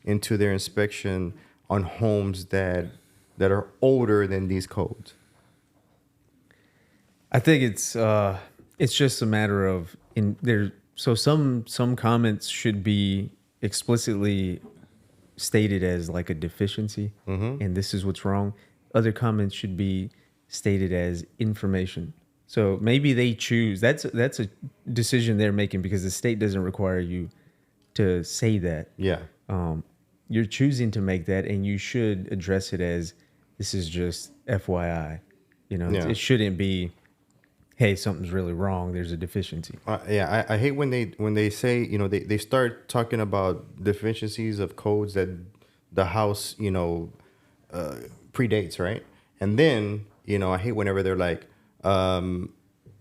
into their inspection on homes that are older than these codes? I think it's just a matter of in there. So some comments should be explicitly stated as like a deficiency, and this is what's wrong. Other comments should be stated as information. So maybe they choose. That's a decision they're making because the state doesn't require you to say that. Yeah. You're choosing to make that, and you should address it as this is just FYI. It shouldn't be, hey, something's really wrong. There's a deficiency. I hate when they say, they start talking about deficiencies of codes that the house, predates, right? And then, I hate whenever they're like,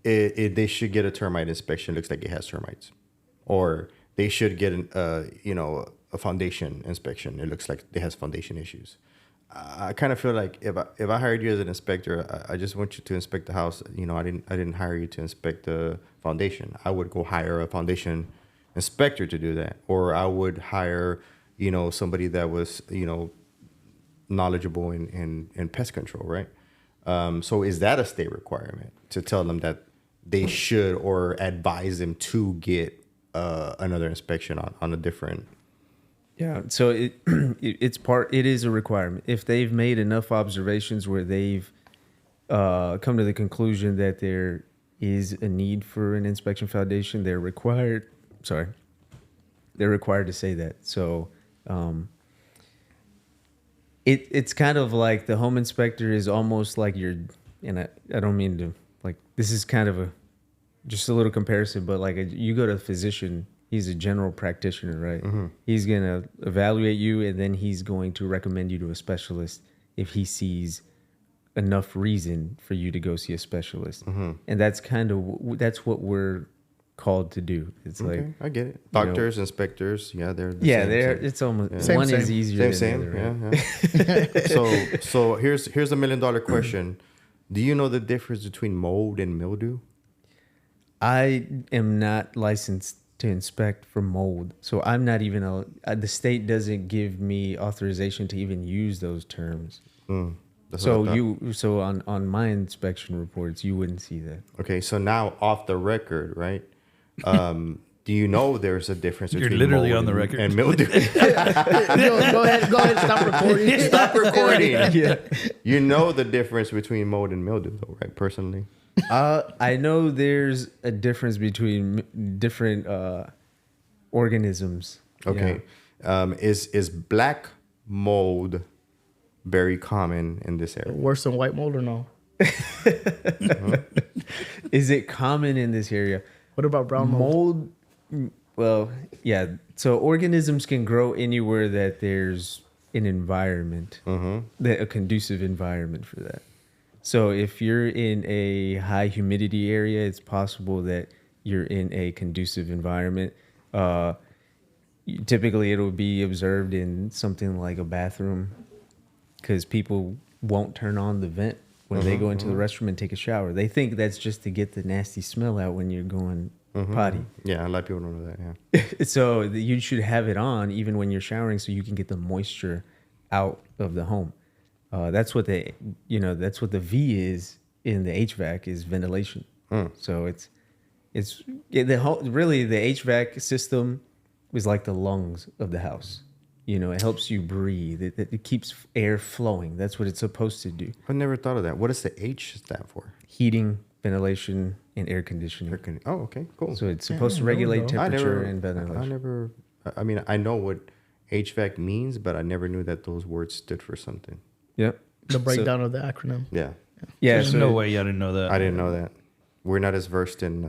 they should get a termite inspection. Looks like it has termites. Or they should get a foundation inspection. It looks like it has foundation issues. I kind of feel like if I hired you as an inspector, I just want you to inspect the house. I didn't hire you to inspect the foundation. I would go hire a foundation inspector to do that, or I would hire somebody that was knowledgeable in pest control, right? So is that a state requirement to tell them that they should or advise them to get another inspection on a different? Yeah, so it is a requirement. If they've made enough observations where they've come to the conclusion that there is a need for an inspection foundation, they're required to say that. So it's kind of like the home inspector is almost like and I don't mean to, like, this is kind of just a little comparison, but like you go to a physician. He's a general practitioner, right? Mm-hmm. He's going to evaluate you, and then he's going to recommend you to a specialist if he sees enough reason for you to go see a specialist. Mm-hmm. And that's that's what we're called to do. It's okay, like, I get it. Doctors, inspectors, they're the same. It's almost same. One is easier than the other. Right? Yeah. So here's a $1 million question. Do you know the difference between mold and mildew? I am not licensed to inspect for mold, so I'm not even the state doesn't give me authorization to even use those terms. So on my inspection reports you wouldn't see that. Okay, so now off the record, right? Do you know there's a difference between You're literally mold on the record and mildew? Go ahead, stop recording. Stop recording. Yeah. You know the difference between mold and mildew, though, right? Personally. I know there's a difference between different organisms. Okay. Yeah. Is black mold very common in this area? Worse than white mold or no? Is it common in this area? What about brown mold? Well, yeah. So organisms can grow anywhere that there's an environment, a conducive environment for that. So if you're in a high humidity area, it's possible that you're in a conducive environment. Typically, it'll be observed in something like a bathroom because people won't turn on the vent when they go into the restroom and take a shower. They think that's just to get the nasty smell out when you're going potty. Yeah, a lot of people don't know that, yeah. So you should have it on even when you're showering so you can get the moisture out of the home. That's what the V is in the HVAC is ventilation. So really the HVAC system is like the lungs of the house. It helps you breathe. It keeps air flowing. That's what it's supposed to do. I never thought of that. What does the H stand for? Heating, ventilation, and air conditioning. Oh, okay, cool. So it's supposed to regulate temperature and ventilation. I know what HVAC means, but I never knew that those words stood for something. Yep. The breakdown of the acronym. Yeah. There's no way you didn't know that. I didn't know that. We're not as versed in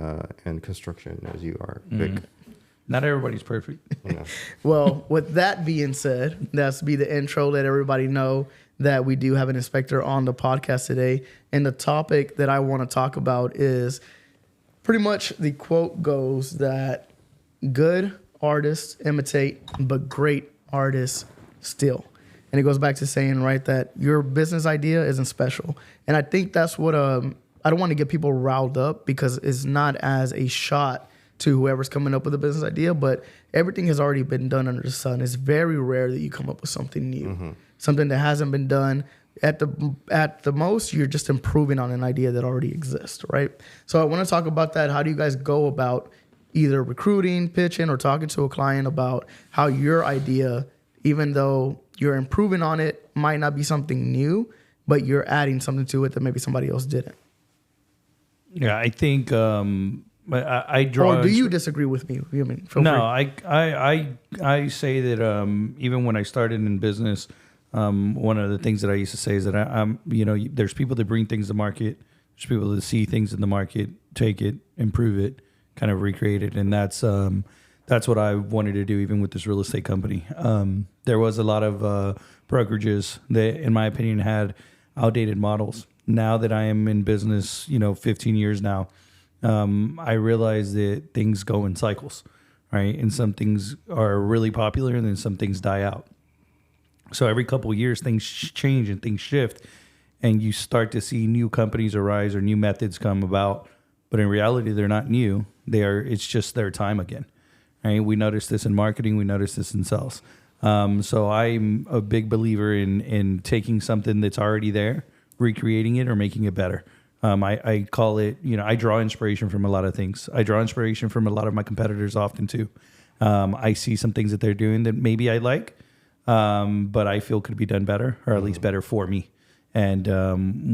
construction as you are, Vic. Not everybody's perfect. Yeah. Well, with that being said, that's be the intro. Let everybody know that we do have an inspector on the podcast today. And the topic that I want to talk about is pretty much the quote goes that good artists imitate, but great artists steal. And it goes back to saying, right, that your business idea isn't special. And I think that's what I don't want to get people riled up because it's not as a shot to whoever's coming up with a business idea, but everything has already been done under the sun. It's very rare that you come up with something new, something that hasn't been done. At the most, you're just improving on an idea that already exists, right? So I want to talk about that. How do you guys go about either recruiting, pitching, or talking to a client about how your idea, even though you're improving on it, might not be something new, but you're adding something to it that maybe somebody else didn't? Yeah, I think I draw. Or do you disagree with me? I mean, feel No, free. I say that even when I started in business, one of the things that I used to say is that I'm there's people that bring things to market, there's people that see things in the market, take it, improve it, kind of recreate it, and that's what I wanted to do even with this real estate company. There was a lot of brokerages that, in my opinion, had outdated models. Now that I am in business, 15 years now, I realize that things go in cycles, right? And some things are really popular and then some things die out. So every couple of years, things change and things shift, and you start to see new companies arise or new methods come about. But in reality, they're not new. It's just their time again, right? We notice this in marketing. We notice this in sales. So I'm a big believer in taking something that's already there, recreating it or making it better. I call it, I draw inspiration from a lot of things. I draw inspiration from a lot of my competitors often too. I see some things that they're doing that maybe I like, but I feel could be done better, or at least better for me. And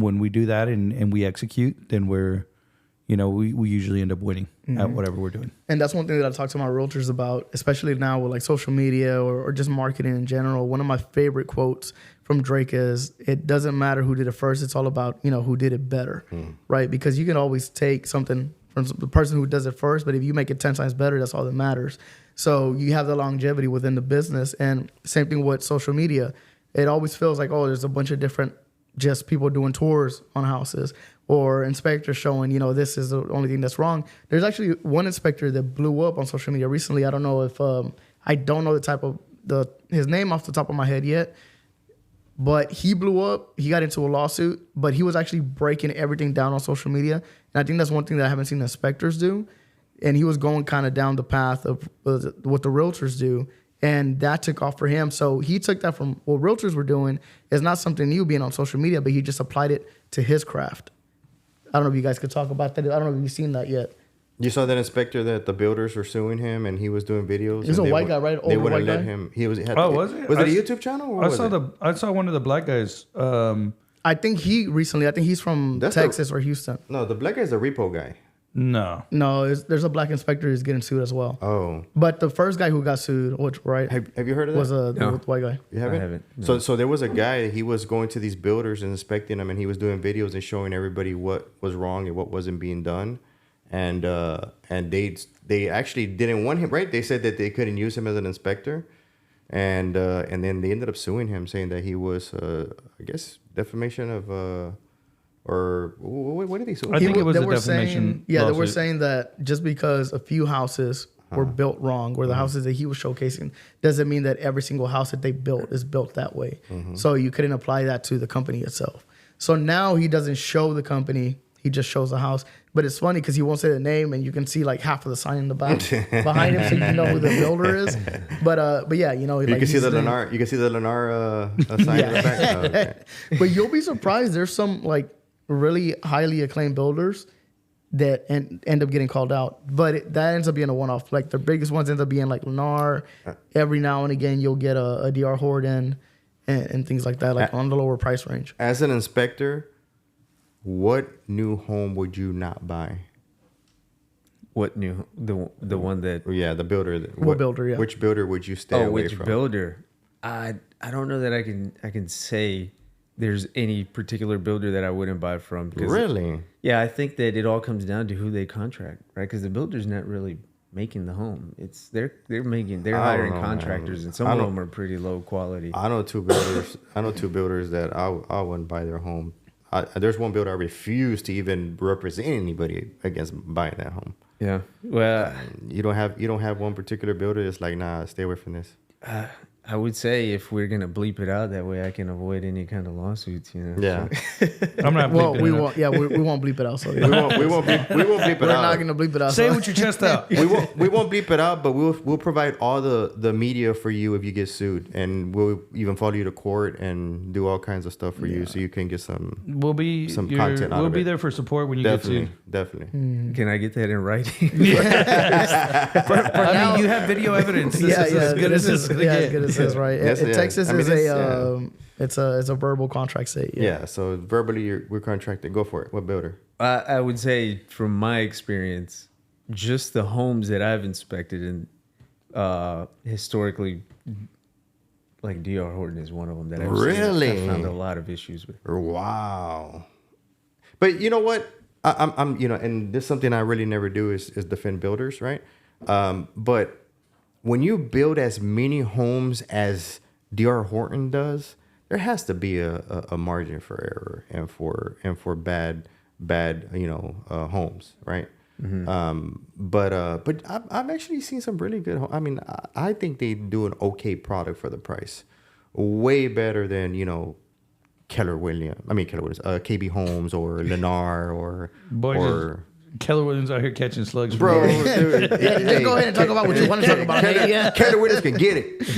when we do that and we execute, then we usually end up winning at whatever we're doing. And that's one thing that I talk to my realtors about, especially now with like social media or just marketing in general. One of my favorite quotes from Drake is, it doesn't matter who did it first. It's all about, who did it better, right? Because you can always take something from the person who does it first, but if you make it 10 times better, that's all that matters. So you have the longevity within the business. And same thing with social media. It always feels like, there's a bunch of different just people doing tours on houses or inspectors showing, this is the only thing that's wrong. There's actually one inspector that blew up on social media recently. I don't know if, I don't know his name off the top of my head yet, but he blew up. He got into a lawsuit, but he was actually breaking everything down on social media. And I think that's one thing that I haven't seen inspectors do. And he was going kind of down the path of what the realtors do. And that took off for him. So he took that from what realtors were doing is not something new being on social media, but he just applied it to his craft. I don't know if you guys could talk about that. I don't know if you've seen that yet. You saw that inspector that the builders were suing him, and he was doing videos. He's a white guy, right? They wouldn't let him. Was it? Was it? Was it a YouTube channel? Or I saw one of the black guys. I think he's from Texas or Houston. No, the black guy's the repo guy. No, there's a black inspector who's getting sued as well. Oh, but the first guy who got sued, right? Have you heard of that? Was the white guy. You haven't? I haven't. No. So there was a guy. He was going to these builders and inspecting them, and he was doing videos and showing everybody what was wrong and what wasn't being done. And they actually didn't want him, right? They said that they couldn't use him as an inspector, and then they ended up suing him, saying that he was, I guess, defamation of. Or what did they say? I think it was a defamation. They were saying that just because a few houses were built wrong, or the houses that he was showcasing, doesn't mean that every single house that they built is built that way. So you couldn't apply that to the company itself. So now he doesn't show the company; he just shows the house. But it's funny because he won't say the name, and you can see like half of the sign in the back behind him, so you know who the builder is. But yeah, you can see the Lennar. You can see the Lennar sign in the back. Oh, okay. But you'll be surprised. There's some like really highly acclaimed builders that end up getting called out, but that ends up being a one-off. Like the biggest ones end up being like Lennar. Every now and again, you'll get a DR Horton and things like that, like on the lower price range. As an inspector, what new home would you not buy? What new the one that? Yeah, the builder. What builder? Yeah. Which builder would you stay away from? Which builder? I don't know that I can say there's any particular builder that I wouldn't buy from. Really? Yeah, I think that it all comes down to who they contract, right? Because the builder's not really making the home. It's they're hiring contractors, and some of them are pretty low quality. I know two builders that I wouldn't buy their home. There's one builder I refuse to even represent anybody against buying that home. Yeah. Well, you don't have one particular builder that's like, nah, stay away from this. I would say if we're gonna bleep it out, that way I can avoid any kind of lawsuits. You know. Yeah. I'm not. Well, bleeping we it out. won't. Yeah, we won't bleep it out. So we won't bleep it we're out. not gonna bleep it out. Say it so. with your chest out. we won't bleep it out, but we'll provide all the media for you if you get sued, and we'll even follow you to court and do all kinds of stuff for you, so you can get some We'll be some content out We'll of be it. there for support when you Definitely, get definitely. Can I get that in writing? sued. I mean, you have video evidence. This is as good as it's gonna as get. good as this, right? Yes, yeah. Texas I mean, is it's, it's a verbal contract state. Yeah. So verbally, we're contracted. Go for it. What builder? I would say, from my experience, just the homes that I've inspected and historically, like D.R. Horton is one of them that I've Really? seen, I found a lot of issues with. Wow. But you know what? I'm and this is something I really never do is defend builders, right? But when you build as many homes as D.R. Horton does, there has to be a margin for error and for bad homes, right? But I've actually seen some really good homes. I mean, I think they do an okay product for the price, way better than Keller Williams, KB Homes or Lennar or Keller Williams out here catching slugs. from bro, the air. dude, Just go ahead and talk about what you want to talk about. Hey, yeah. Keller Williams can get it.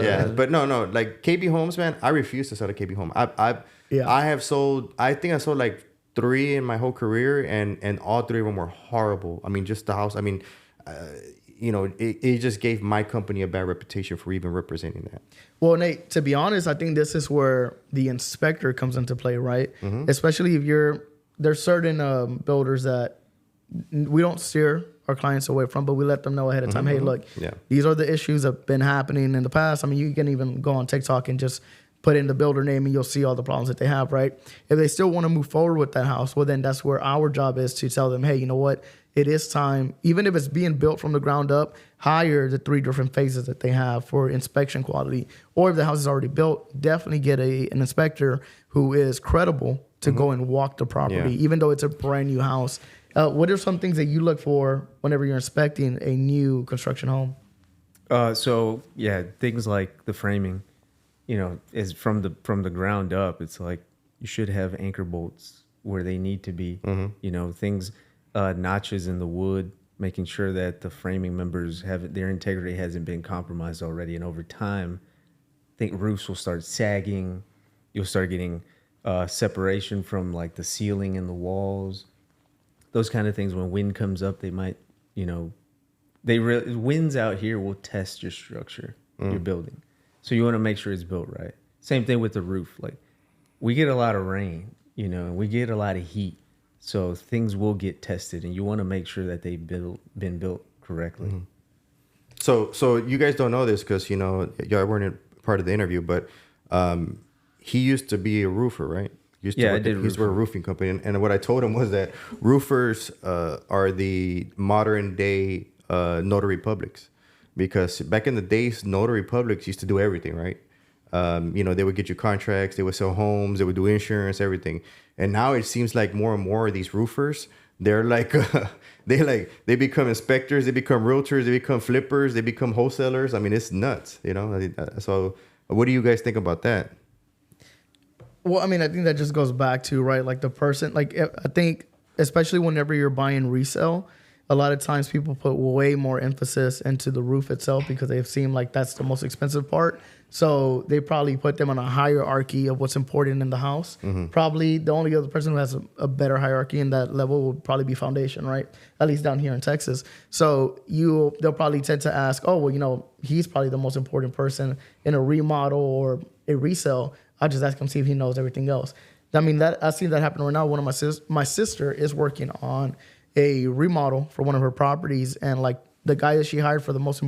Yeah, but no, like KB Homes, man, I refuse to sell a KB home. I have sold. I think I sold like 3 in my whole career, and all 3 of them were horrible. I mean, just the house. I mean, it just gave my company a bad reputation for even representing that. Well, Nate, to be honest, I think this is where the inspector comes into play, right? Mm-hmm. Especially if there's certain builders that we don't steer our clients away from, but we let them know ahead of time, hey, look, these are the issues that have been happening in the past. I mean, you can even go on TikTok and just put in the builder name and you'll see all the problems that they have, right? If they still want to move forward with that house, well, then that's where our job is to tell them, hey, you know what? It is time, even if it's being built from the ground up, hire the 3 different phases that they have for inspection quality. Or if the house is already built, definitely get an inspector who is credible to go and walk the property, even though it's a brand new house. What are some things that you look for whenever you're inspecting a new construction home? So yeah, things like the framing, is from the ground up. It's like you should have anchor bolts where they need to be. Things, notches in the wood, making sure that the framing members their integrity hasn't been compromised already. And over time, I think roofs will start sagging. You'll start getting separation from like the ceiling and the walls. Those kind of things. When wind comes up, they might, winds out here will test your structure, your building. So you want to make sure it's built right. Same thing with the roof. Like, we get a lot of rain, and we get a lot of heat. So things will get tested, and you want to make sure that they've been built correctly. So you guys don't know this because y'all weren't a part of the interview, but he used to be a roofer, right? He used to work a roofing company, and what I told him was that roofers are the modern day notary publics, because back in the days, notary publics used to do everything, right? They would get you contracts, they would sell homes, they would do insurance, everything. And now it seems like more and more of these roofers, they're like, they become inspectors, they become realtors, they become flippers, they become wholesalers. I mean, it's nuts, So what do you guys think about that? Well, I mean, I think that just goes back to, right, like the person, like I think especially whenever you're buying resale, a lot of times people put way more emphasis into the roof itself because they've seen like that's the most expensive part. So they probably put them on a hierarchy of what's important in the house. Probably the only other person who has a better hierarchy in that level would probably be foundation, right? At least down here in Texas. So they'll probably tend to ask, oh, well, he's probably the most important person in a remodel or a resale. I'll just ask him, see if he knows everything else. I mean, I've seen that happen right now. One of my sister is working on a remodel for one of her properties, and like the guy that she hired for the most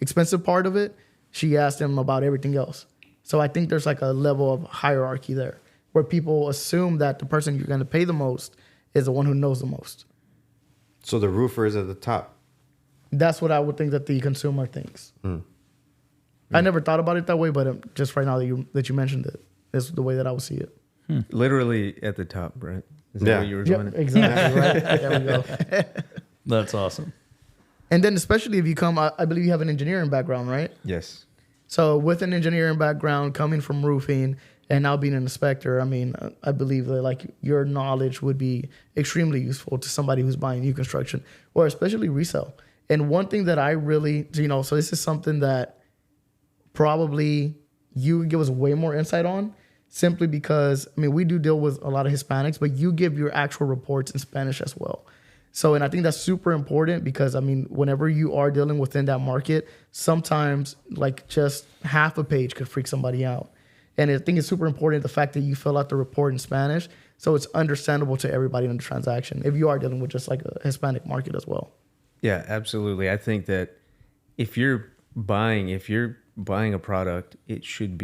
expensive part of it, she asked him about everything else. So I think there's like a level of hierarchy there where people assume that the person you're going to pay the most is the one who knows the most. So the roofer is at the top. That's what I would think that the consumer thinks. I never thought about it that way, but just right now that you mentioned it, is the way that I would see it. Literally at the top, right? Is that what you were doing? Yep, exactly, right? There we go. That's awesome. And then especially if you come, I believe you have an engineering background, right? Yes. So with an engineering background, coming from roofing, and now being an inspector, I mean, I believe that like your knowledge would be extremely useful to somebody who's buying new construction or especially resale. And one thing that I really, so this is something that probably you would give us way more insight on, simply because, I mean, we do deal with a lot of Hispanics, but you give your actual reports in Spanish as well. So, and I think that's super important because, I mean, whenever you are dealing within that market, sometimes like just half a page could freak somebody out. And I think it's super important the fact that you fill out the report in Spanish so it's understandable to everybody in the transaction if you are dealing with just like a Hispanic market as well. Yeah, absolutely. I think that if you're buying a product, it should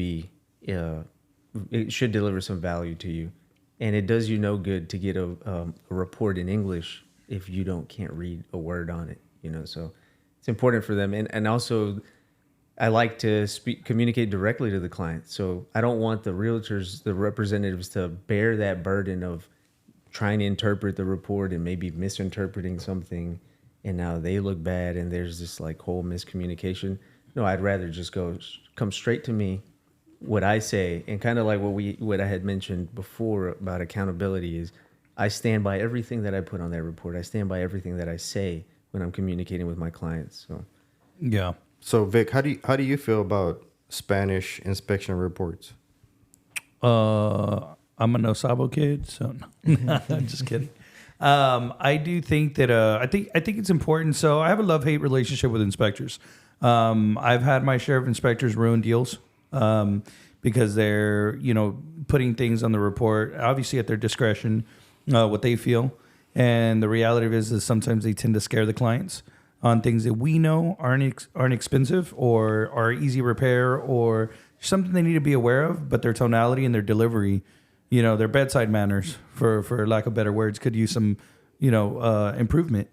deliver some value to you, and it does you no good to get a report in English if you can't read a word on it. So it's important for them, and also I like to communicate directly to the client. So I don't want the realtors, the representatives, to bear that burden of trying to interpret the report and maybe misinterpreting something, and now they look bad and there's this like whole miscommunication. No, I'd rather just come straight to me, what I say, and kind of like what I had mentioned before about accountability is I stand by everything that I put on that report. I stand by everything that I say when I'm communicating with my clients. So yeah. So Vic, how do you feel about Spanish inspection reports? I'm a no sabo kid, so no. I'm just kidding. I do think that I think it's important. So I have a love-hate relationship with inspectors. I've had my share of inspectors ruin deals because they're putting things on the report, obviously at their discretion, what they feel, and the reality of it is sometimes they tend to scare the clients on things that we know aren't expensive or are easy repair or something they need to be aware of, but their tonality and their delivery, their bedside manners, for lack of better words, could use some, improvement.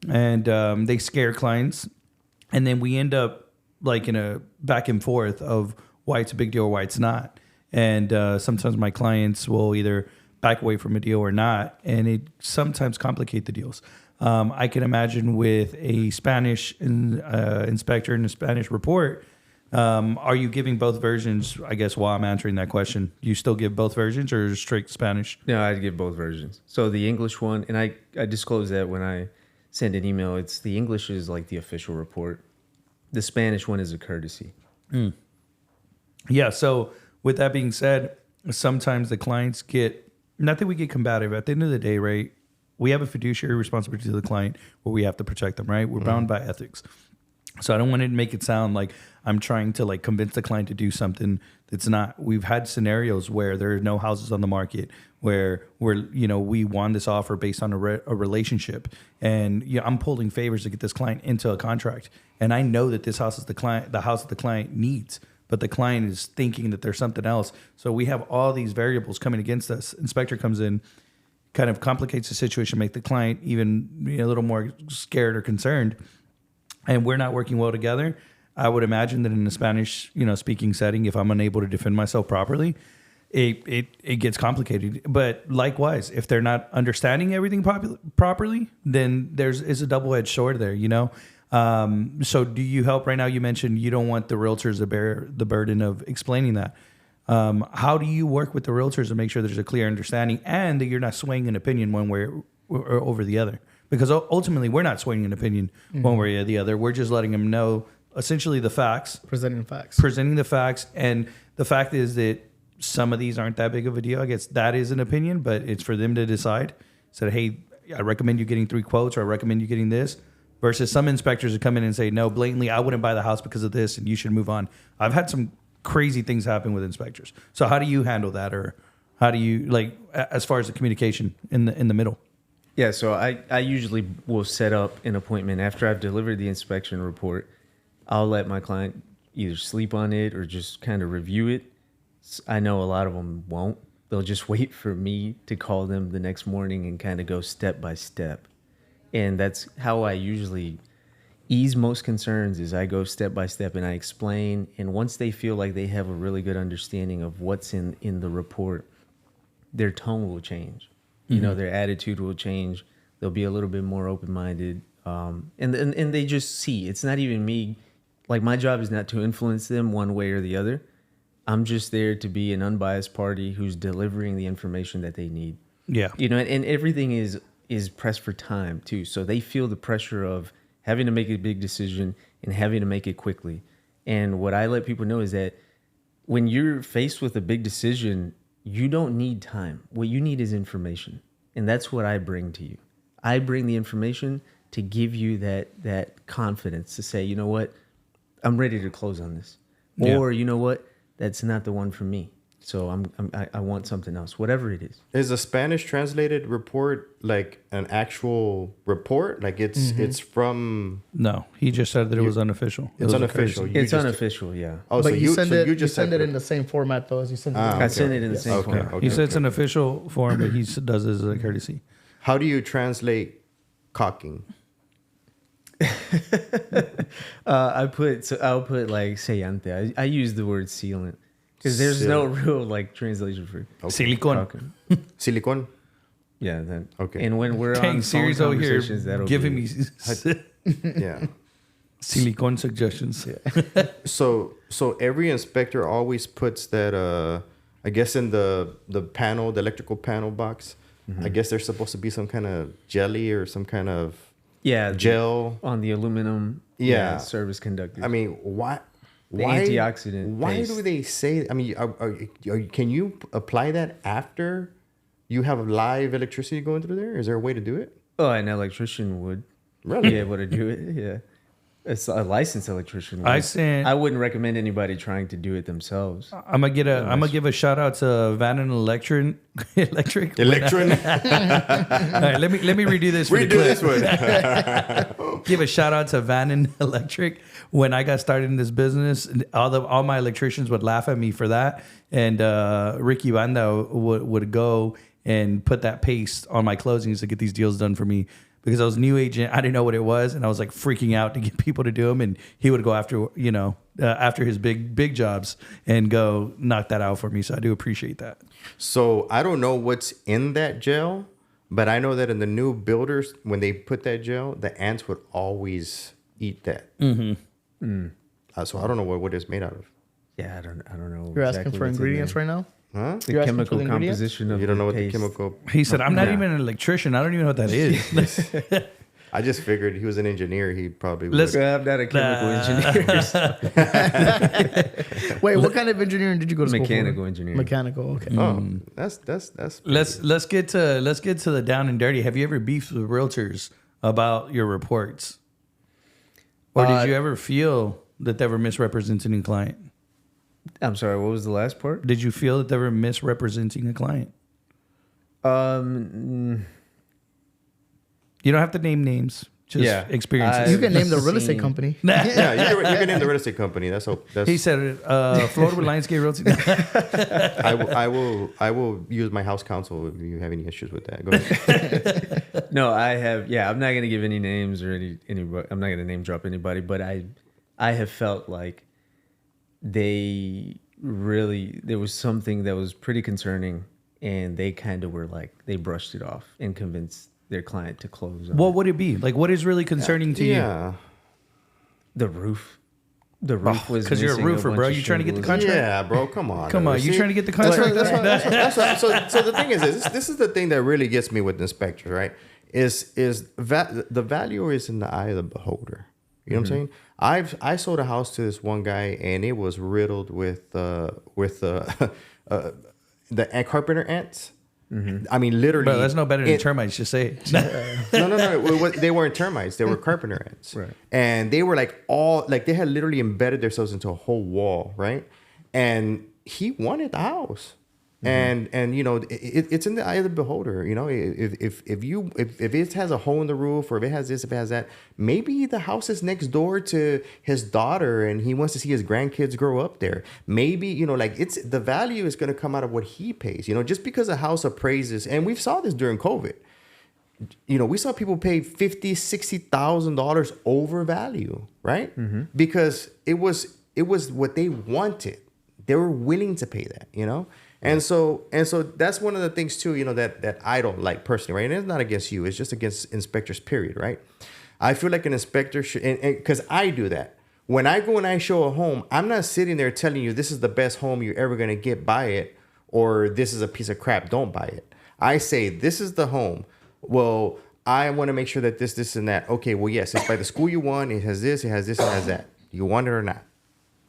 And they scare clients. And then we end up like in a back and forth of why it's a big deal or why it's not. And sometimes my clients will either back away from a deal or not, and it sometimes complicate the deals. I can imagine with a Spanish inspector and a Spanish report, are you giving both versions, I guess, while I'm answering that question? Do you still give both versions or straight Spanish? no, I'd give both versions. So the English one, and I disclose that when I send an email, it's the English is like the official report. The Spanish one is a courtesy. Yeah. So with that being said, sometimes the clients not that we get combative. At the end of the day, right, we have a fiduciary responsibility to the client where we have to protect them, right? We're bound by ethics. So I don't want to make it sound like I'm trying to like convince the client to do something that's not. We've had scenarios where there are no houses on the market where we won this offer based on a relationship, and I'm pulling favors to get this client into a contract, and I know that this house is the house that the client needs, but the client is thinking that there's something else. So we have all these variables coming against us. Inspector comes in, kind of complicates the situation, make the client even a little more scared or concerned, and we're not working well together. I would imagine that in a Spanish, speaking setting, if I'm unable to defend myself properly, it gets complicated. But likewise, if they're not understanding everything properly, then it's a double-edged sword there, So do you help right now? You mentioned you don't want the realtors to bear the burden of explaining that. How do you work with the realtors to make sure there's a clear understanding and that you're not swaying an opinion one way or over the other? Because ultimately, we're not swaying an opinion one way or the other. We're just letting them know essentially the facts. Presenting the facts. And the fact is that some of these aren't that big of a deal. I guess that is an opinion, but it's for them to decide. So, hey, I recommend you getting 3 quotes, or I recommend you getting this. Versus some inspectors that come in and say, no, blatantly, I wouldn't buy the house because of this, and you should move on. I've had some crazy things happen with inspectors. So how do you handle that, or how do you as far as the communication in the middle? Yeah, so I usually will set up an appointment after I've delivered the inspection report. I'll let my client either sleep on it or just kind of review it. I know a lot of them won't. They'll just wait for me to call them the next morning and kind of go step by step. And that's how I usually ease most concerns is I go step by step and I explain. And once they feel like they have a really good understanding of what's in the report, their tone will change. Their attitude will change. They'll be a little bit more open-minded. And they just see. It's not even me like my job is not to influence them one way or the other. I'm just there to be an unbiased party who's delivering the information that they need. Yeah. You know, and everything is pressed for time too. So they feel the pressure of having to make a big decision and having to make it quickly. And what I let people know is that when you're faced with a big decision, you don't need time. What you need is information. And that's what I bring to you. I bring the information to give you that confidence to say, you know what, I'm ready to close on this. Or, you know what, that's not the one for me. So I want something else, whatever it is. Is a Spanish translated report like an actual report? Like it's from... No, he just said that it was unofficial. It's unofficial. It's unofficial, yeah. Oh, But you send send it in the same format though as you send it. I send it in the same format. He said it's an official form, but he does it as a courtesy. How do you translate cocking? I'll put like sellante. I use the word sealant because there's no real like translation for Silicon. talking. Silicon? Yeah. That, Okay. And when we're Dang, on Siri's phone over here conversations, that'll giving be, me Yeah. silicone suggestions. So every inspector always puts that I guess in the panel, the electrical panel box. I guess there's supposed to be some kind of jelly or some kind of gel on the aluminum service conductor. I mean, why antioxidant Why paste. do they say? I mean, can you apply that after you have live electricity going through there? Is there a way to do it? Oh, an electrician would Really? be able to do it. Yeah. It's a licensed electrician. I wouldn't recommend anybody trying to do it themselves. I'm gonna give a shout out to Van and Electric. Electron. All right, let me redo this. For Redo the clip. this one. Give a shout out to Van and Electric. When I got started in this business, all my electricians would laugh at me for that, and Ricky Banda would go and put that paste on my closings to get these deals done for me. Because I was a new agent, I didn't know what it was, and I was like freaking out to get people to do them. And he would go after, after his big jobs and go knock that out for me. So I do appreciate that. So I don't know what's in that gel, but I know that in the new builders, when they put that gel, the ants would always eat that. So I don't know what it's made out of. Yeah, I don't know. You're asking for what's in ingredients there. right now? Huh? The You're asking chemical for the ingredients? composition of You don't know what the paste. chemical. He said, I'm not even an electrician. I don't even know what that is. I just figured he was an engineer. He probably Let's- would. I'm not a chemical engineer. Wait, what kind of engineering did you go to school for? Mechanical engineering. Mechanical, okay. Oh, that's. Let's get to the down and dirty. Have you ever beefed with realtors about your reports? Or did you ever feel that they were misrepresenting a client? I'm sorry, what was the last part? Did you feel that they were misrepresenting a client? You don't have to name names, just experiences. You can name the real I've estate seen- company. Yeah, you can name the real estate company. That's He said, Flor with Lionsgate Realty. I will use my house counsel if you have any issues with that. Go ahead. No, I have. Yeah, I'm not gonna give any names or anybody. I'm not gonna name drop anybody, but I have felt like there was something that was pretty concerning, and they kind of were like they brushed it off and convinced their client to close. What would it be? Like, what is really concerning to you? Yeah. The roof. The roof was Because you're a missing roofer, bunch bro. of You trying to get the shingles. contract? Yeah, bro. Come on. Come on, you See? trying to get the That's contract? so the thing is, this is the thing that really gets me with inspectors, right? The value is in the eye of the beholder. You know what I'm saying? I sold a house to this one guy, and it was riddled with the carpenter ants. I mean, literally. Bro, that's no better than termites. Just say it. No. They weren't termites. They were carpenter ants. Right. And they were they had literally embedded themselves into a whole wall, right? And he wanted the house. And it's in the eye of the beholder. You know, if it has a hole in the roof, or if it has this, if it has that, maybe the house is next door to his daughter, and he wants to see his grandkids grow up there. Maybe it's the value is going to come out of what he pays. You know, just because a house appraises, and we saw this during COVID. You know, we saw people pay $50,000-$60,000 over value, right? Because it was what they wanted. They were willing to pay that. You know. And so that's one of the things too, that I don't like personally, right? And it's not against you; it's just against inspectors, period, right? I feel like an inspector should, and because I do that when I go and I show a home, I'm not sitting there telling you this is the best home you're ever going to get, buy it, or this is a piece of crap, don't buy it. I say, this is the home. Well, I want to make sure that this, and that. Okay, well, yes, it's by the school you want. It has this, it has this, it has that. You want it or not?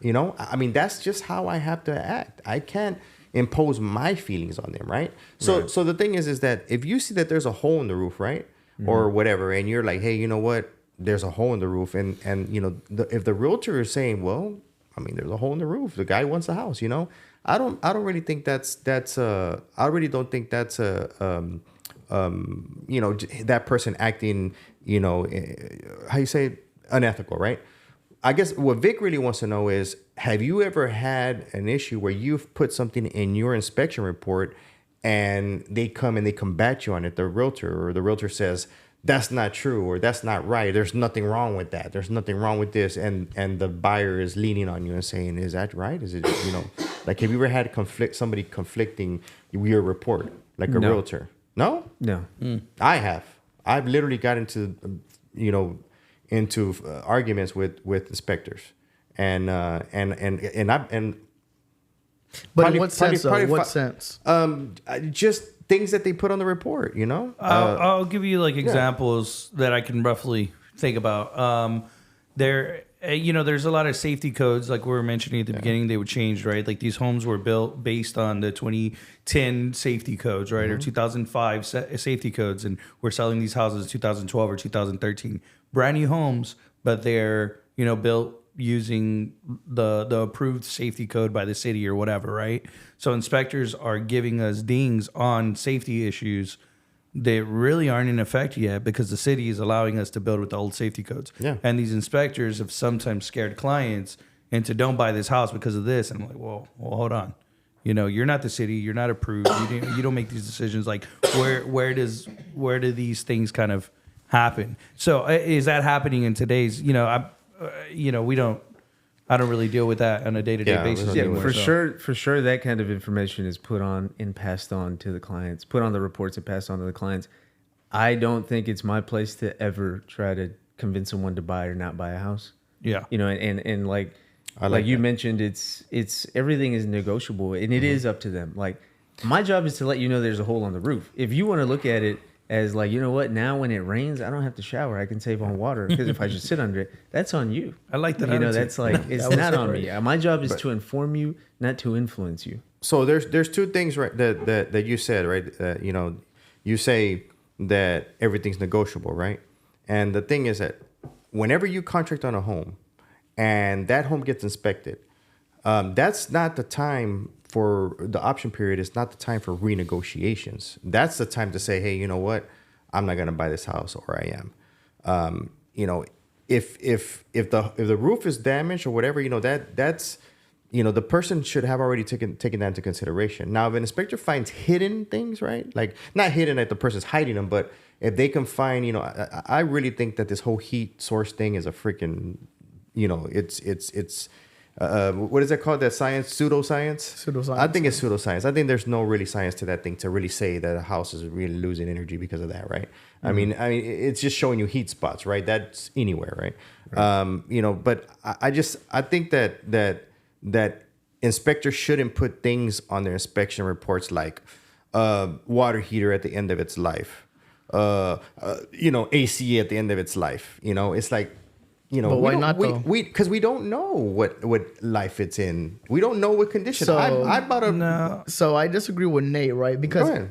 You know, I mean, that's just how I have to act. I can't impose my feelings on them, right? So the thing is that if you see that there's a hole in the roof, right, or whatever, and you're like, hey, you know what? There's a hole in the roof, and you know, if the realtor is saying, well, I mean, there's a hole in the roof. The guy wants the house, you know. I don't really think that's I really don't think that's you know, that person acting, you know, how you say, unethical, right? I guess what Vic really wants to know is, have you ever had an issue where you've put something in your inspection report and they come and they combat you on it, the realtor says, that's not true, or that's not right. There's nothing wrong with that. There's nothing wrong with this. And the buyer is leaning on you and saying, is that right? Is it, you know, like, have you ever had somebody conflicting your report, like a realtor? No? No. I have. I've literally got into, you know, arguments with inspectors. But in what sense, though? What sense? Just things that they put on the report, you know? I'll give you like examples that I can roughly think about. You know, there's a lot of safety codes, like we were mentioning at the beginning, they would change, right? Like these homes were built based on the 2010 safety codes, right? Or 2005 safety codes. And we're selling these houses 2012 or 2013. Brand new homes, but they're, you know, built using the approved safety code by the city or whatever, right? So inspectors are giving us dings on safety issues that really aren't in effect yet because the city is allowing us to build with the old safety codes. Yeah. And these inspectors have sometimes scared clients into don't buy this house because of this. And I'm like, well, hold on. You know, you're not the city. You're not approved. You don't make these decisions. Like, where do these things kind of happen? So is that happening in today's? You know, I don't really deal with that on a day-to-day basis anymore. For sure, that kind of information is put on and passed on to the clients. Put on the reports and passed on to the clients. I don't think it's my place to ever try to convince someone to buy or not buy a house. Yeah, you know, and like you mentioned, it's everything is negotiable, and it is up to them. Like, my job is to let you know there's a hole on the roof. If you want to look at it as like, you know what, now when it rains, I don't have to shower. I can save on water because if I just sit under it, that's on you. I like that. You know, that's like, it's not on me. My job is to inform you, not to influence you. So there's two things, right, that you said, right? You know, you say that everything's negotiable, right? And the thing is that whenever you contract on a home and that home gets inspected, that's not the time for the option period. It's not the time for renegotiations. That's the time to say, hey, you know what? I'm not going to buy this house, or I am. You know, if the roof is damaged or whatever, you know, that's, you know, the person should have already taken that into consideration. Now, if an inspector finds hidden things, right? Like, not hidden that the person's hiding them, but if they can find, you know, I really think that this whole heat source thing is a freaking, you know, it's what is that called? That science, pseudoscience? Pseudoscience. I think it's pseudoscience. I think there's no really science to that thing to really say that a house is really losing energy because of that, right? Mm-hmm. I mean, it's just showing you heat spots, right? That's anywhere, right? You know, but I think that inspectors shouldn't put things on their inspection reports like water heater at the end of its life, you know, AC at the end of its life. You know, it's like, you know, but why not? Because we don't know what life it's in. We don't know what condition. So I disagree with Nate, right? Because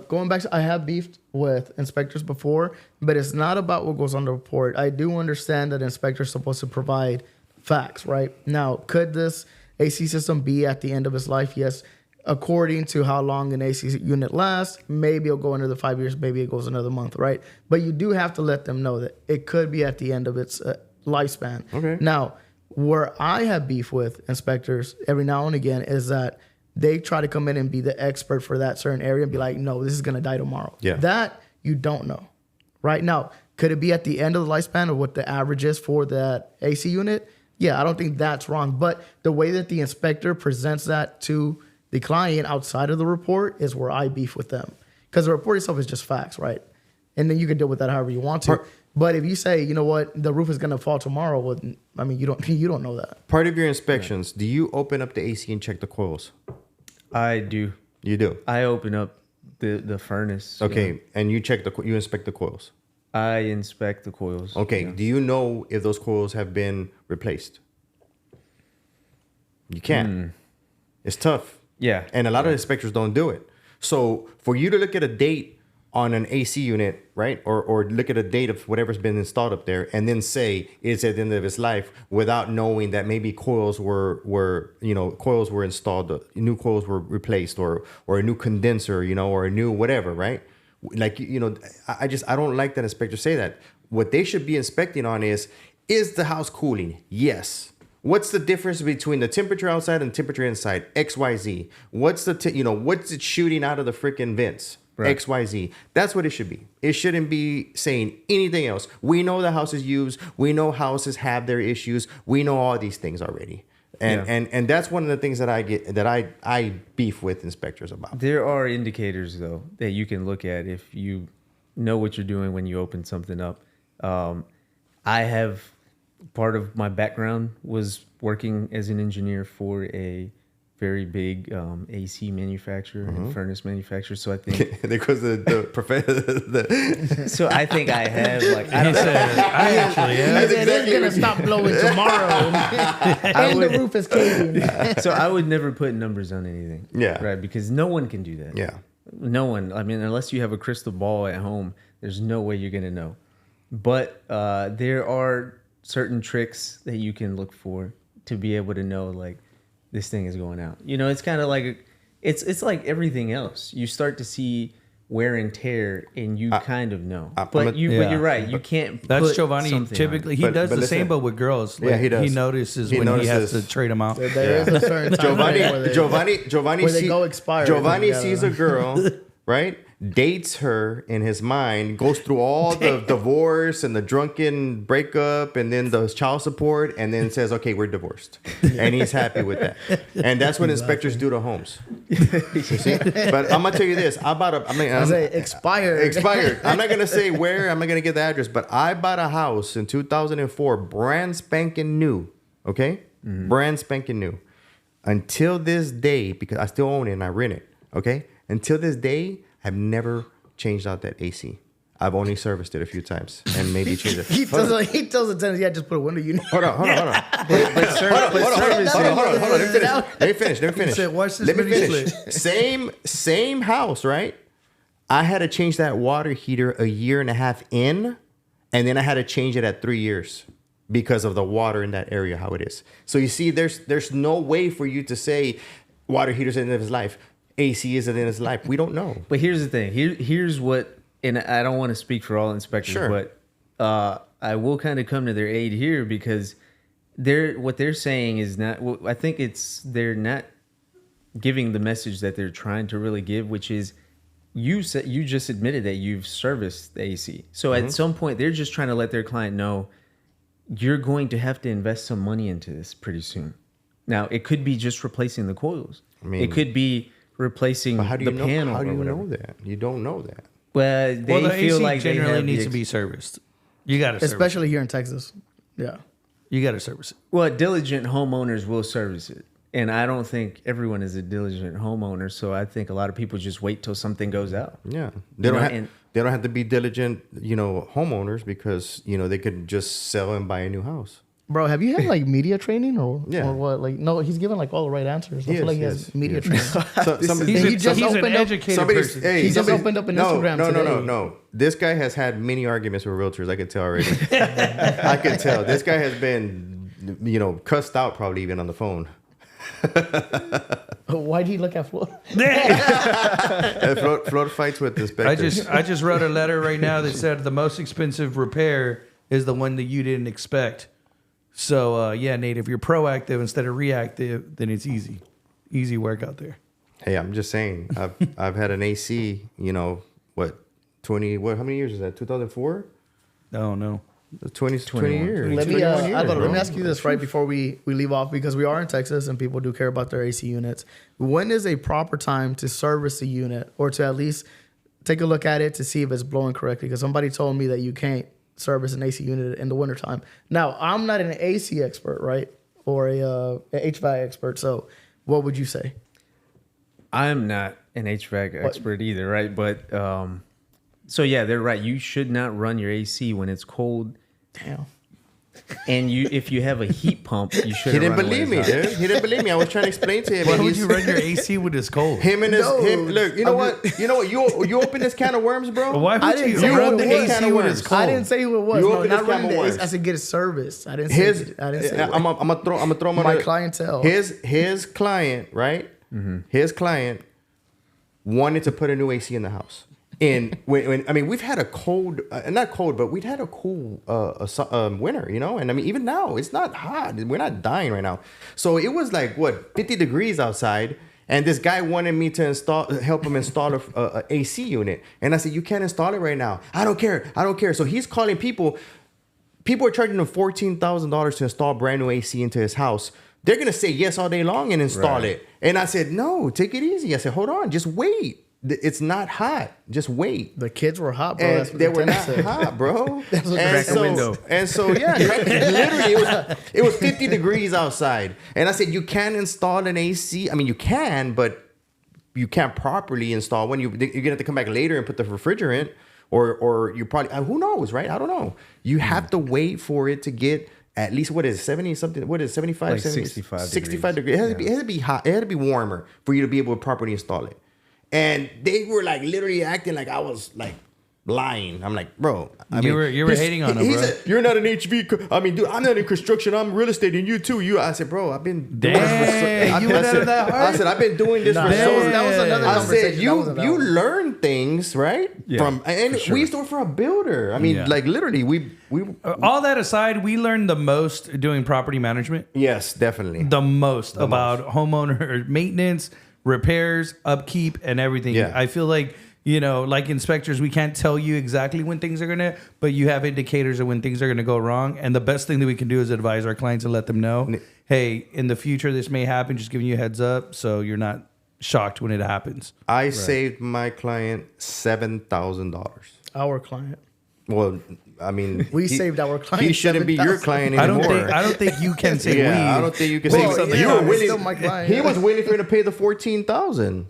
going back, I have beefed with inspectors before, but it's not about what goes on the report. I do understand that inspectors are supposed to provide facts, right? Now, could this AC system be at the end of its life? Yes. According to how long an AC unit lasts, maybe it'll go another 5 years, maybe it goes another month, right? But you do have to let them know that it could be at the end of its lifespan. Okay. Now, where I have beef with inspectors every now and again is that they try to come in and be the expert for that certain area and be like, no, this is going to die tomorrow. Yeah. That you don't know. Right now, could it be at the end of the lifespan of what the average is for that AC unit? Yeah, I don't think that's wrong. But the way that the inspector presents that to the client outside of the report is where I beef with them. Because the report itself is just facts, right? And then you can deal with that however you want to. But if you say, you know what, the roof is gonna fall tomorrow, well, I mean, you don't know that. Part of your inspections, do you open up the AC and check the coils? I do. You do. I open up the furnace. Okay, and you inspect the coils. I inspect the coils. Okay, do you know if those coils have been replaced? You can't. It's tough. Yeah. And a lot of inspectors don't do it. So for you to look at a date on an AC unit, right? Or look at a date of whatever's been installed up there and then say it's at the end of its life without knowing that maybe coils were installed, new coils were replaced or a new condenser, or a new whatever, right? Like, I don't like that inspectors say that. What they should be inspecting on is the house cooling? Yes. What's the difference between the temperature outside and temperature inside? XYZ. What's what's it shooting out of the freaking vents? Right. XYZ. That's what it should be. It shouldn't be saying anything else. We know the house is used. We know houses have their issues. We know all these things already. And that's one of the things that I beef with inspectors about. There are indicators though that you can look at if you know what you're doing when you open something up. I have part of my background was working as an engineer for a very big AC manufacturer and furnace manufacturer. So I think because the professor. So I think I have like I actually am. It is gonna stop blowing tomorrow, and the roof is caving. So I would never put numbers on anything. Yeah. Right. Because no one can do that. Yeah. No one. I mean, unless you have a crystal ball at home, there's no way you're gonna know. But there are certain tricks that you can look for to be able to know like this thing is going out. It's kind of like it's like everything else. You start to see wear and tear, and you kind of know. But you're right. You can't. That's put Jovani. Typically, he does the listen, same, but with girls. Yeah, he does. He notices when he has to trade them out. There is a certain time Jovani where they go expired. Jovani sees a girl, right? Dates her in his mind, goes through all the divorce and the drunken breakup and then the child support, and then says, okay, we're divorced. And he's happy with that. And that's what inspectors do to homes. You see? But I'm going to tell you this. Expired. Expired. I'm not going to say where. I'm not going to get the address. But I bought a house in 2004, brand spanking new. Okay? Brand spanking new. Until this day, because I still own it and I rent it. Okay? Until this day, I've never changed out that AC. I've only serviced it a few times and maybe changed it. He tells the tenants, yeah, just put a window unit. Hold on. Let me finish. Said, watch this finish. Same house, right? I had to change that water heater a year and a half in, and then I had to change it at 3 years because of the water in that area, how it is. So you see, there's no way for you to say water heater's at the end of his life. AC is at the end of his life. We don't know. But here's the thing. Here's what, and I don't want to speak for all inspectors, but I will kind of come to their aid here because what they're saying is not. I think they're not giving the message that they're trying to really give, which is you just admitted that you've serviced the AC. So at some point, they're just trying to let their client know you're going to have to invest some money into this pretty soon. Now, it could be just replacing the coils. I mean, it could be replacing the panel. How do you know that? You don't know that. Well, they the feel AC like generally needs to be serviced. You got to service especially here in Texas. Yeah. You got to service it. Well, diligent homeowners will service it. And I don't think everyone is a diligent homeowner. So I think a lot of people just wait till something goes out. Yeah. They don't have to be diligent, homeowners because, they could just sell and buy a new house. Bro, have you had like media training or what? Like, no, he's giving like all the right answers. I feel like he has media training. He's an educated person. He just opened up an Instagram today. No. This guy has had many arguments with realtors. I can tell already. I can tell. This guy has been, cussed out probably even on the phone. Why'd he look at Flor? Flor fights with inspectors. I just wrote a letter right now that said the most expensive repair is the one that you didn't expect. So, Nate, if you're proactive instead of reactive, then it's easy. Easy work out there. Hey, I'm just saying, I've had an AC, how many years is that? 2004? Oh, no. 20 years. Let me ask you this right before we leave off, because we are in Texas and people do care about their AC units. When is a proper time to service a unit or to at least take a look at it to see if it's blowing correctly? Because somebody told me that you can't service an AC unit in the wintertime. Now, I'm not an AC expert, right? Or a HVAC expert. So what would you say? I'm not an HVAC expert either, right? But so yeah, they're right. You should not run your AC when it's cold. Damn. And if you have a heat pump, you should. He didn't believe me, dude. He didn't believe me. I was trying to explain to him. Why and would he's- you run your AC when it's cold? Him and his No. look. You know what? You open this can of worms, bro. Why I would didn't you say run who the it was. AC when it's cold? I didn't say who it was. You No, open not this running can the of AC. worms. I said get a service. I didn't His, say. I didn't say. I'm gonna throw him my under clientele. His client, right? His client wanted to put a new AC in the house. And when I mean, we've had a cold, not cold, but we've had a cool winter, you know. And I mean, even now, it's not hot. We're not dying right now. So it was like 50 degrees outside, and this guy wanted me to help him install a AC unit. And I said, you can't install it right now. I don't care. So he's calling people. People are charging him $14,000 to install brand new AC into his house. They're gonna say yes all day long and install it. And I said, no, take it easy. I said, hold on, just wait. It's not hot. Just wait. The kids were hot, bro. And That's what they the were not tenant said. hot, bro. That's what and Crack the window. yeah, literally, it was 50 degrees outside. And I said, you can install an AC. I mean, you can, but you can't properly install one. You're gonna have to come back later and put the refrigerant, or you probably who knows, right? I don't know. You have to wait for it to get at least 70 something. What is it, 75, Like 70, 65 degrees. It had to be hot. It had to be warmer for you to be able to properly install it. And they were like literally acting like I was like lying. I'm like, bro. You were hating on him, he bro. said, you're not an HV. I mean, dude, I'm not in construction. I'm real estate, and you too. I said, bro, I've been doing Dang, you went out of that hard? I said, I've been doing this Nah, for so long. that was another I conversation. said, That wasn't that you one. learn things, right? Yeah, And for sure. we used to work for a builder. I mean, Yeah. like literally, we All that aside, we learned the most doing property management. yes, definitely. The most about homeowner maintenance, repairs, upkeep, and everything. Yeah. I feel like, like inspectors, we can't tell you exactly when things are gonna, but you have indicators of when things are gonna go wrong. And the best thing that we can do is advise our clients and let them know, hey, in the future this may happen. Just giving you a heads up so you're not shocked when it happens. I saved my client $7,000. Our client. Well, I mean, We saved our client He shouldn't be your $7,000. client I anymore. don't think you can say yeah, we. I don't think you can Well, say something. yeah, You were it's willing. still my client. He was willing for him to pay the $14,000.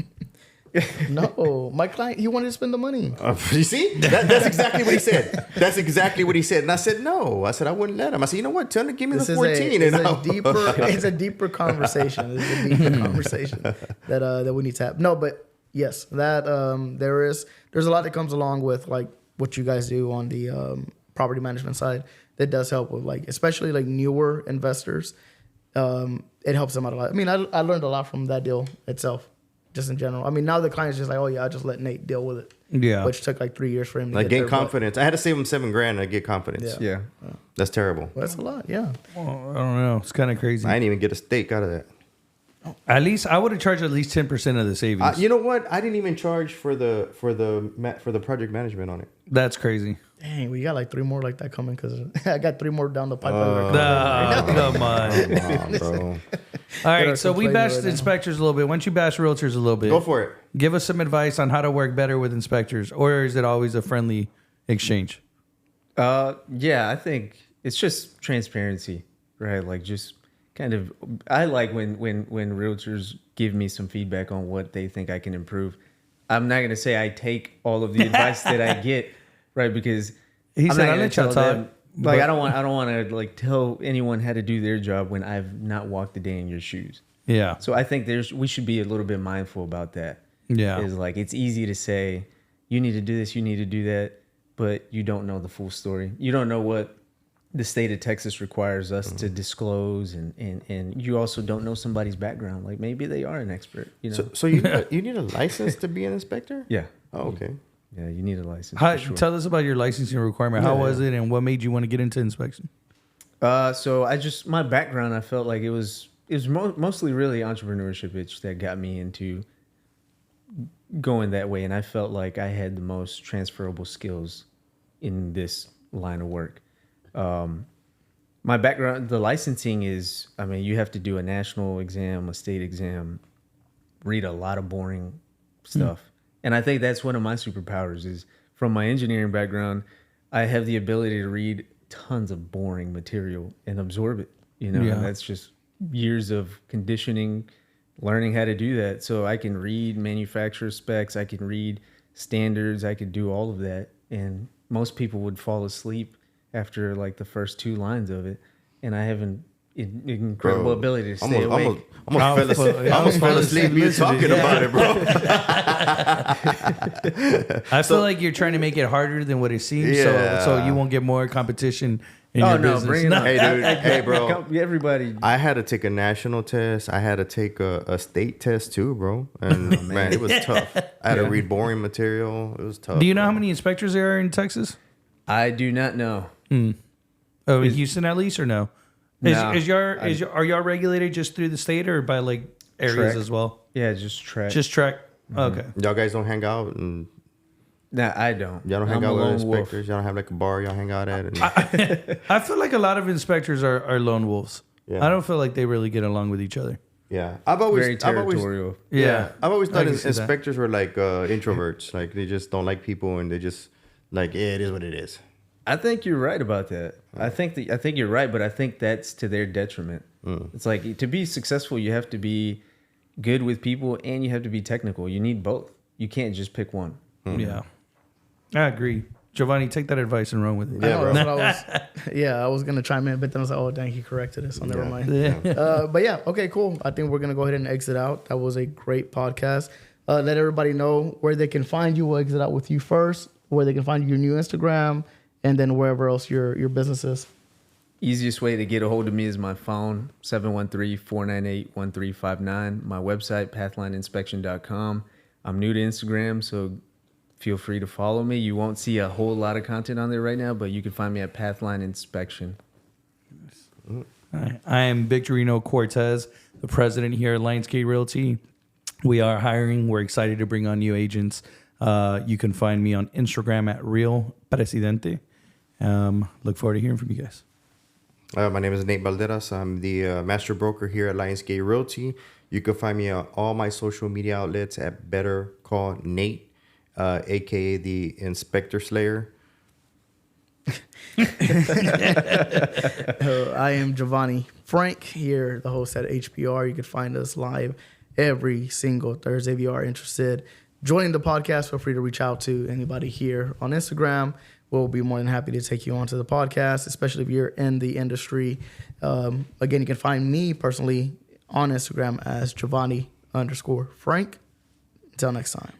No, my client. He wanted to spend the money. You see, that's exactly what he said. That's exactly what he said. And I said no. I said I wouldn't let him. I said, you know what? Tell him to give me This the is 14. it's and a I'll- deeper. It's a deeper conversation. It's a deeper conversation that we need to have. No, but yes, that there's a lot that comes along with like what you guys do on the property management side that does help with like especially like newer investors. It helps them out a lot. I mean, I learned a lot from that deal itself. Just in general. I mean, now the client's just like, oh yeah, I just let Nate deal with it. Yeah. Which took like 3 years for him to like get gain there, but- confidence. I had to save him $7,000 to get confidence. Yeah. Yeah. That's terrible. Well, that's a lot, yeah. Well, I don't know. It's kind of crazy. I didn't even get a steak out of that. At least I would have charged at least 10% of the savings. You know what? I didn't even charge for the project management on it. That's crazy. Dang, we got like 3 more like that coming because I got 3 more down the pipeline. Come on. Come on, bro. All Get our right, so we complaint bashed right now. inspectors a little bit. Why don't you bash realtors a little bit? Go for it. Give us some advice on how to work better with inspectors, or is it always a friendly exchange? Yeah, I think it's just transparency, right? Like just kind of, I like when realtors give me some feedback on what they think I can improve. I'm not gonna say I take all of the advice that I get, right? Because He I'm said, not "I'll gonna let y'all tell talk." them- Like but- I don't want to like tell anyone how to do their job when I've not walked a day in your shoes. Yeah. So I think we should be a little bit mindful about that. Yeah. Is like it's easy to say you need to do this, you need to do that, but you don't know the full story. You don't know what the state of Texas requires us to disclose, and you also don't know somebody's background. Like maybe they are an expert. You know. So you need a license to be an inspector? Yeah. Oh, okay. Yeah, you need a license. How, for sure. Tell us about your licensing requirement. How was it, and what made you want to get into inspection? So my background, I felt like it was mostly really entrepreneurship itch that got me into going that way, and I felt like I had the most transferable skills in this line of work. My background, the licensing is, I mean, you have to do a national exam, a state exam, read a lot of boring stuff. And I think that's one of my superpowers is from my engineering background, I have the ability to read tons of boring material and absorb it. Yeah. And that's just years of conditioning, learning how to do that. So I can read manufacturer specs, I can read standards, I could do all of that. And most people would fall asleep after like the first 2 lines of it. And I have an incredible ability to stay awake. I almost fell asleep you talking about it, bro. I feel like you're trying to make it harder than what it seems, so you won't get more competition in your business. Bring it on. Hey, dude. Hey, bro. Everybody. I had to take a national test. I had to take a state test too, bro. And man, it was tough. I had to read boring material. It was tough. Do you know how many inspectors there are in Texas? I do not know. Oh, in Houston at least, or no? No. Are y'all regulated just through the state or by like areas Track. as well? Yeah, just track. Just track. Okay. Y'all guys don't hang out and Nah, I don't. y'all don't hang I'm out a with lone inspectors. wolf. Y'all don't have like a bar y'all hang out at. And, I feel like a lot of inspectors are lone wolves. Yeah. I don't feel like they really get along with each other. yeah, Very territorial. I've always I thought can see that. inspectors were like introverts. Like they just don't like people and they just like it is what it is. I think you're right about that. I think you're right, but I think that's to their detriment. It's like to be successful, you have to be good with people and you have to be technical. You need both. You can't just pick one. Yeah. I agree. Jovani, take that advice and run with it. I know, that's what I was gonna chime in, but then I was like, oh dang, he corrected us. So never mind. But yeah, okay, cool. I think we're gonna go ahead and exit out. That was a great podcast. Let everybody know where they can find you. We'll exit out with you first, where they can find your new Instagram, and then wherever else your business is. Easiest way to get a hold of me is my phone, 713-498-1359. My website, pathlineinspection.com. I'm new to Instagram, so feel free to follow me. You won't see a whole lot of content on there right now, but you can find me at Pathline Inspection. Hi, I am Victorino Cortez, the president here at Lionsgate Realty. We are hiring. We're excited to bring on new agents. You can find me on Instagram at Real Presidente. Look forward to hearing from you guys. My name is Nate Balderas. I'm the master broker here at Lionsgate Realty. You can find me on all my social media outlets at Better Call Nate, aka the Inspector Slayer. I am Jovani Frank here, the host at HPR. You can find us live every single Thursday. If you are interested joining the podcast, feel free to reach out to anybody here on Instagram. We'll be more than happy to take you onto the podcast, especially if you're in the industry. Again, you can find me personally on Instagram as Jovani_Frank. Until next time.